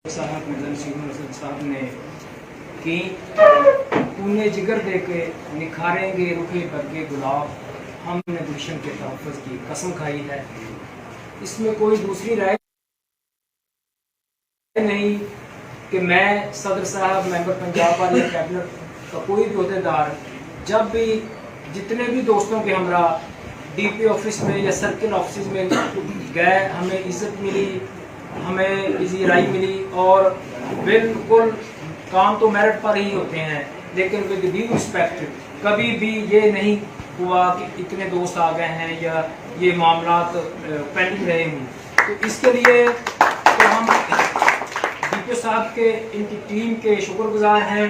साहब साहब ने कि तूने जिगर दे के निखारेंगे रुखे बरगे गुलाब, हमने गुलशन के तहफ़्फ़ुज़ की कसम खाई है। इसमें कोई दूसरी राय नहीं कि मैं सदर साहब, मेंबर पंजाब वाले कैबिनेट का कोई भी अहदेदार जब भी जितने भी दोस्तों के हमरा डीपी ऑफिस में या सर्किल ऑफिस में गए, हमें इज़्ज़त मिली, हमें इजी राय मिली और बिल्कुल काम तो मेरिट पर ही होते हैं, लेकिन विद ड्यू रिस्पेक्ट कभी भी ये नहीं हुआ कि इतने दोस्त आ गए हैं या ये मामला पेंडिंग रहे हों। तो इसके लिए तो हम डीपीओ साहब के, इनकी टीम के शुक्रगुजार हैं।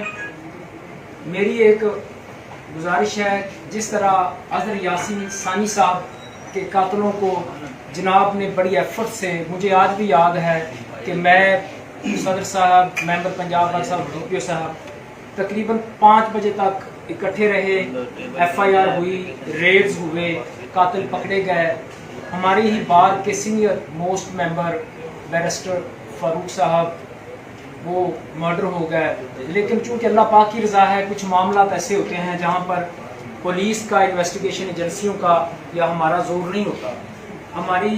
मेरी एक गुजारिश है, जिस तरह अजहर यासीन सानी साहब के कातलों को जनाब ने बड़ी एफर्ट से, मुझे आज भी याद है कि मैं, सदर साहब, मेंबर पंजाब साहब, डीपीओ साहब तकरीबन 5 बजे तक इकट्ठे रहे, एफआईआर हुई, रेड्स हुए, कातिल पकड़े गए। हमारी ही बार के senior most member barrister Farooq साहब वो मर्डर हो गए। लेकिन चूंकि अल्लाह पाक की रज़ा है, कुछ मामला ऐसे होते हैं जहाँ पर पुलिस का, इन्वेस्टिगेशन एजेंसियों का या हमारा जोर नहीं होता। हमारी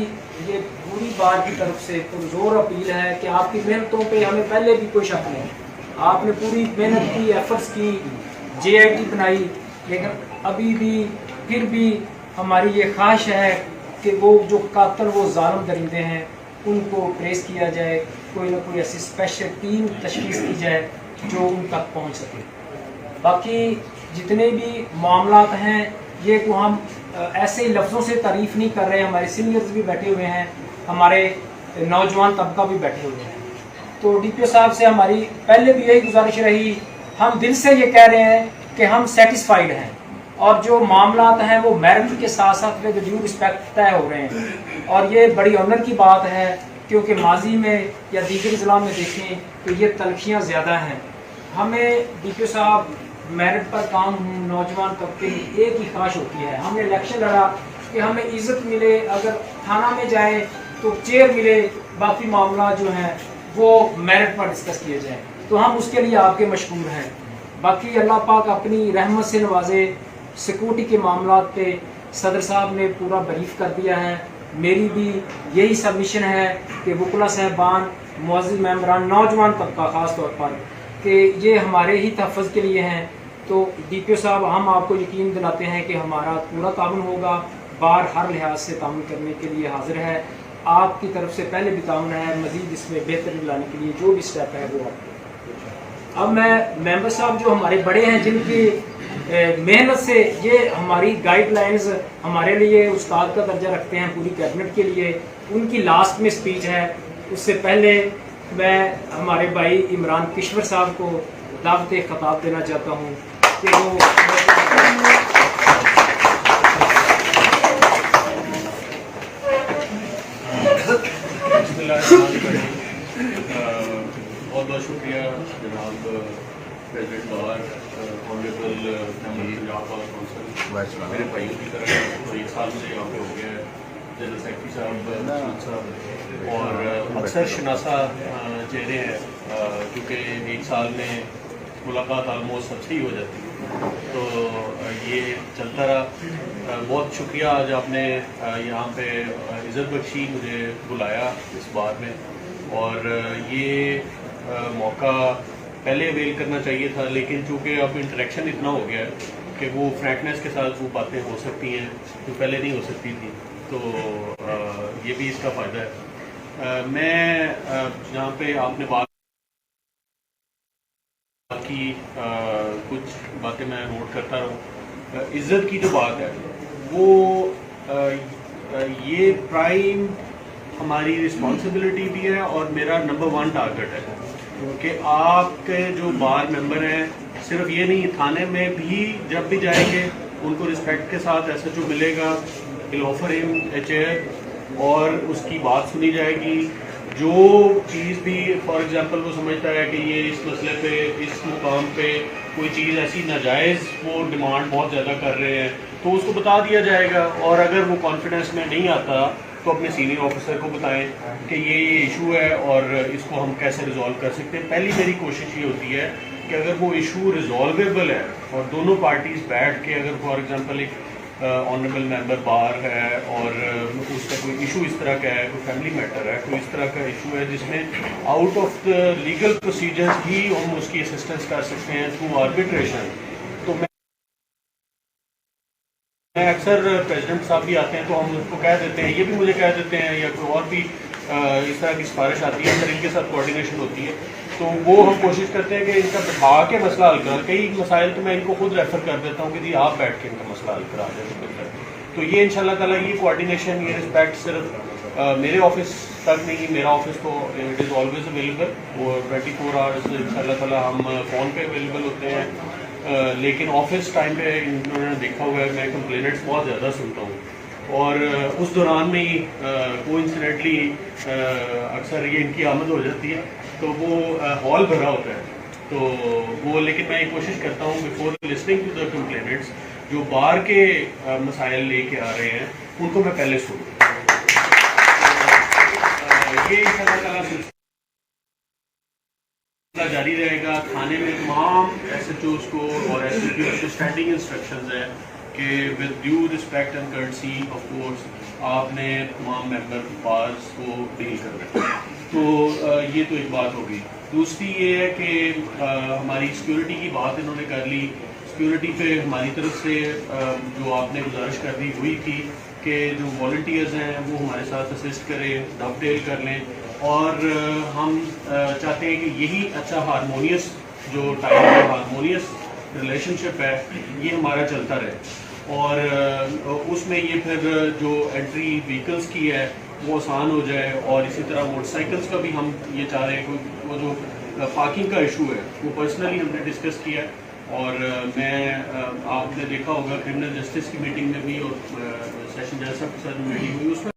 ये पूरी बार की तरफ से पुरजोर अपील है कि आपकी मेहनतों पे हमें पहले भी कोई शक नहीं, आपने पूरी मेहनत की, एफर्ट्स की, जेआईटी बनाई, लेकिन अभी भी फिर भी हमारी ये ख्वाहिश है कि वो जो कातिल, वो जालिम दरिंदे हैं, उनको ट्रेस किया जाए, कोई ना कोई ऐसी स्पेशल टीम तशखीस की जाए जो उन तक पहुंच सके। बाकी जितने भी मामला हैं, ये को हम ऐसे ही लफ्ज़ों से तारीफ़ नहीं कर रहे, हमारे सीनियर्स भी बैठे हुए हैं, हमारे नौजवान तबका भी बैठे हुए हैं। तो डीपीओ साहब से हमारी पहले भी यही गुजारिश रही, हम दिल से ये कह रहे हैं कि हम सेटिस्फाइड हैं और जो मामला हैं वो मेरिट के साथ साथ विद ड्यू रिस्पेक्ट तय हो रहे हैं। और ये बड़ी ऑनर की बात है, क्योंकि माजी में या दीगर ज़िला में देखें तो ये तलखियाँ ज़्यादा हैं। हमें डीपीओ साहब मेरिट पर काम नौजवान तबके की एक ही ख्वाहिश होती है, हमने इलेक्शन लड़ा कि हमें इज़्ज़त मिले, अगर थाना में जाए तो चेयर मिले, बाकी मामला जो हैं वो मेरिट पर डिस्कस किए जाए। तो हम उसके लिए आपके मशकूर हैं। बाकी अल्लाह पाक अपनी रहमत से नवाजे। सिक्योरिटी के मामला पे सदर साहब ने पूरा ब्रीफ कर दिया है। मेरी भी यही सबमिशन है कि वकला साहबान, मुअज़्ज़िज़ मेंबरान, नौजवान तबका ख़ास तौर पर, कि ये हमारे ही तहफ़्फ़ुज़ के लिए हैं। तो डीपीओ साहब, हम आपको यकीन दिलाते हैं कि हमारा पूरा ताउन होगा, बार हर लिहाज से ताउन करने के लिए हाजिर है। आपकी तरफ से पहले भी ताउन है, मज़ीद इसमें बेहतरी लाने के लिए जो भी स्टेप है वो आपको। अब मैं मेंबर साहब जो हमारे बड़े हैं, जिनकी मेहनत से ये हमारी गाइडलाइंस हमारे लिए उस्ताद का दर्जा रखते हैं पूरी कैबिनेट के लिए, उनकी लास्ट में स्पीच है। उससे पहले मैं हमारे भाई इमरान किश्वर साहब को दावत खिताब देना चाहता हूँ कि वो बहुत बहुत शुक्रिया जनाब प्रेसिडेंट बार, ऑनरेबल पंजाब बार काउंसिल, मेरे भाइयों की तरह तो 1 साल से यहाँ पे हो गया है, जनरल सेक्रेटरी साहब और अक्सर शनासा चेहरे हैं, क्योंकि 1 साल में मुलाकात आलमोस्ट सबसे ही हो जाती है, तो ये चलता रहा। बहुत शुक्रिया, आज आपने यहाँ पे इज़्ज़त बख्शी, मुझे बुलाया इस बार में, और ये मौका पहले अवेल करना चाहिए था, लेकिन चूँकि अब इंटरेक्शन इतना हो गया है कि वो फ्रैंकनेस के साथ वो बातें हो सकती हैं जो पहले नहीं हो सकती थी, तो ये भी इसका फ़ायदा है। मैं जहाँ पे आपने बात की, कुछ बातें मैं नोट करता रहूँ। इज़्ज़त की जो बात है वो ये प्राइम हमारी रिस्पॉन्सिबिलिटी भी है और मेरा नंबर 1 टारगेट है कि आपके जो बार मेंबर हैं, सिर्फ ये नहीं, थाने में भी जब भी जाएंगे उनको रिस्पेक्ट के साथ एसएचओ मिलेगा, will offer him a chair और उसकी बात सुनी जाएगी। जो चीज़ भी, फॉर एग्जांपल, वो समझता है कि ये इस मसले पे, इस मुकाम पे कोई चीज़ ऐसी नाजायज़ वो डिमांड बहुत ज़्यादा कर रहे हैं, तो उसको बता दिया जाएगा, और अगर वो कॉन्फिडेंस में नहीं आता تو اپنے سینئر آفیسر کو بتائیں کہ یہ ایشو ہے اور اس کو ہم کیسے ریزالو کر سکتے ہیں. پہلی میری کوشش یہ ہوتی ہے کہ اگر وہ ایشو ریزالویبل ہے اور دونوں پارٹیز بیٹھ کے, اگر فار ایگزامپل ایک آنریبل ممبر بار ہے اور اس کا کوئی ایشو اس طرح کا ہے, کوئی فیملی میٹر ہے, کوئی اس طرح کا ایشو ہے جس میں out of the legal procedures بھی ہم اس کی اسسٹنس کر سکتے ہیں تھرو آربیٹریشن, تو میں اکثر پریزیڈنٹ صاحب بھی آتے ہیں تو ہم ان کو کہہ دیتے ہیں, یہ بھی مجھے کہہ دیتے ہیں, یا کوئی اور بھی اس طرح کی سفارش آتی ہے, پھر ان کے ساتھ کوآرڈینیشن ہوتی ہے, تو وہ ہم کوشش کرتے ہیں کہ ان کا بٹھا کے مسئلہ حل کرا. کئی مسائل تو میں ان کو خود ریفر کر دیتا ہوں کہ جی آپ بیٹھ کے ان کا مسئلہ حل کرا دیں. تو یہ ان شاء اللہ تعالیٰ یہ کوآرڈینیشن, یہ رسپیکٹ صرف میرے آفس تک نہیں, میرا آفس تو اٹ از آلویز اویلیبل, وہ 24 آورس ان شاء اللہ تعالیٰ ہم فون پہ اویلیبل ہوتے ہیں. لیکن آفس ٹائم پہ انہوں نے دیکھا ہوا ہے میں کمپلینٹس بہت زیادہ سنتا ہوں, اور اس دوران میں ہی کوانسیڈنٹلی اکثر یہ ان کی آمد ہو جاتی ہے, تو وہ ہال بھرا ہوتا ہے. تو وہ لیکن میں یہ کوشش کرتا ہوں before listening to the complaints جو بار کے مسائل لے کے آ رہے ہیں ان کو میں پہلے سنوں. یہ ان شاء اللہ تعالیٰ سلسلہ جاری رہے گا. کھانے میں تمام ایس ایچ اوز کو اور ایس ایچ اوز کو اسٹینڈنگ انسٹرکشنز ہیں کہ with due respect and courtesy of course آپ نے تمام ممبر بارز کو ڈیل کرنا ہے. تو یہ تو ایک بات ہوگی. دوسری یہ ہے کہ ہماری سیکورٹی کی بات انہوں نے کر لی. سیکورٹی پہ ہماری طرف سے جو آپ نے گزارش کر دی ہوئی تھی کہ جو والنٹیئرز ہیں وہ ہمارے ساتھ اسسٹ کریں, ڈب ڈیل کر لیں, اور ہم چاہتے ہیں کہ یہی اچھا ہارمونیس جو ٹائم ہے, ہارمونیس ریلیشن شپ ہے, یہ ہمارا چلتا رہے. اور اس میں یہ پھر جو انٹری وہیکلس کی ہے وہ آسان ہو جائے, اور اسی طرح موٹر سائیکلس کا بھی ہم یہ چاہ رہے ہیں. وہ جو پارکنگ کا ایشو ہے وہ پرسنلی ہم نے ڈسکس کیا ہے, اور میں آپ نے دیکھا ہوگا کرمنل جسٹس کی میٹنگ میں بھی اور سیشن جج صاحب کے ساتھ میٹنگ ہوئی, اس میں